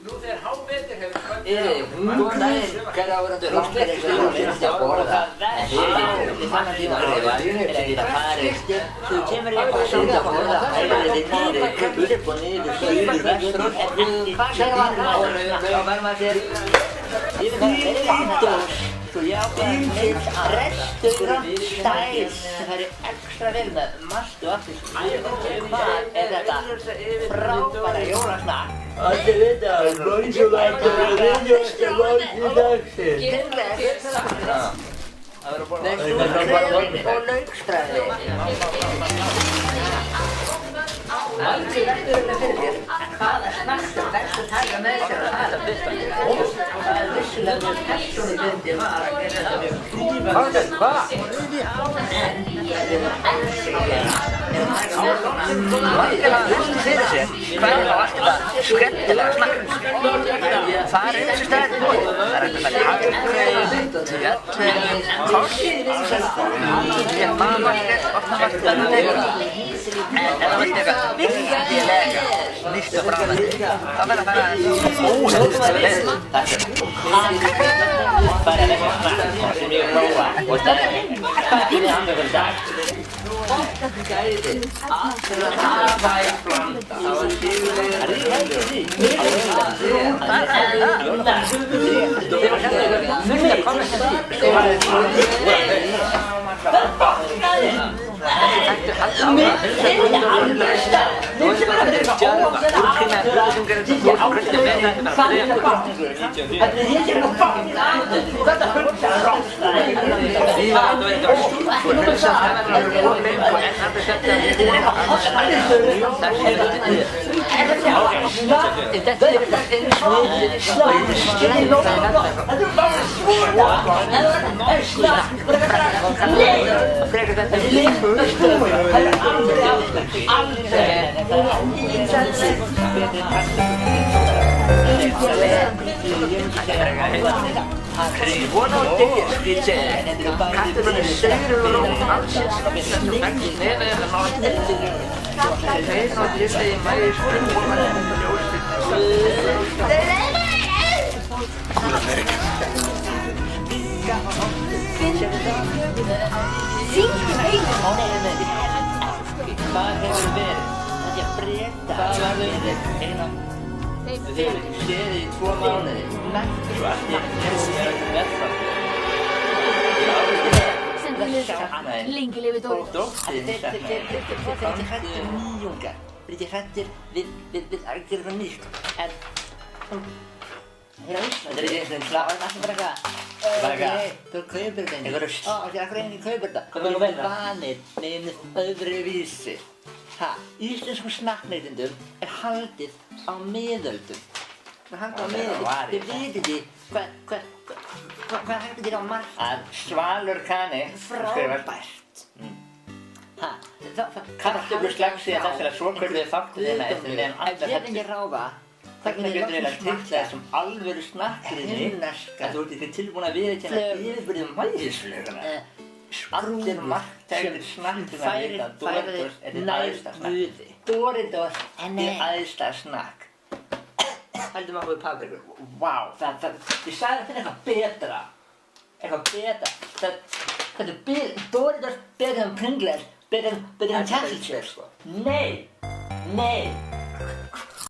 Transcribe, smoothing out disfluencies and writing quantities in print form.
Nú þegar hávetur hefur Góðan daginn, kæra áhorfendur, langar eins og ég myndi að borða. En ég í þennan tíma er ekkert að fara eftir. Þú kemur ég bara að sitja að borða hægriði niður, upp og niður, suður, vestur og ekki. Sér var það og þá var maður sér yfir það reyndós. Svo ég ákveði restaurant stæl sem færi extra vel með mast og allir. Hvað er þetta frábæra jólasnakk? Allir vita að góðsjóðartur er reyndjósta góðsjóð dagsins. Laugstræði og laugstræði. Aldrei verðurlega fyrir þér. Hvaða snakkur verður taka með sér að það byrta? Það er vissulega mjög persónubundi var að gera þetta mjög frífandi. Hvað? En ég vil elsklega velti fyrir sér hvað er þá allt þetta skemmtilega snakkur. Það er eins og stæðið búið. Það er hægt að fara í Akureyri, Fjallavegi, Kársvík, Mánamarkið, Opnamarkið. En ef það vilti eitthvað virkilega nýtt og framandi, þá verður að fara óhefðislega leið. Bara þessi snakk sem ég prófa og það er fyrir hamburger í dag. Gæði, allra hafa í blanda. Það var sigurlega reyndi því. Það er fullt að koma sem því. Þetta er alveg stað. Nú er þetta bara fyrir djöðla. Úrkynna hlutsingar sem fólk kvöldi með þetta bara fyrir. Þetta er ekki eitthvað fucking aðeins. Þetta er hundar rástæði. Því var þetta verið dörst. Þú er hugsað að það verður að vera lengur en það er þetta að við erum að það sé þetta þér. Þetta er þetta eins og við skilja það er bara svona. Það er snakk. Frekar þetta er lengur. Það er aldrei afslægt. Aldrei. Ég vona á degir, DJ. Katturinn er segur og rót allsins. Þetta vexti nefið að ná eftir. Þeir ná lista í mæri springvormar og ljósið. Hvað hefur verið? Þetta er breyta. Hvað verður verið? Við hefum ekki séð í 2 mánuði. Svo allt ég hefur verið verðfald. Ég áður Lengi lifi Dóri. Þeir hrættir nýjungar. Þeir hrættir við að gera eitthvað nýtt. En þetta er ekki eins og einn slag. Það er bara eitthvað. Þú kaupir þetta einu. Eitthvað röst. Akkur enginn kaupir þetta. Þú erum vanir með einu öðru vísi. Íslenskum snakkneytendum er haldið á miðöldum. Það er haldið á miðöldum. Þið vitið því hvað hægt þér á margt. Svalur Kani. Frábært. Kartöfluslaxi er þessara svokölluðu þáttu þína eftir við hefum allar hægt. Ef ég fengi ráða, hvernig getur þér að tilla þessum alvöru snakkriðni en þú ert ekki tilbúin að viðurkenna yfirbyrðum mæðisfluguna. Allir marktækir snakkina vita að Doritos er þitt æðsta snakk. Doritos er þitt æðsta snakk. Hældum að hóðu paprikur. Vá, ég sagði þetta eitthvað betra. Eitthvað betra. Þetta er Doritos betur en Pringles, betur en Kettle Chips. Nei.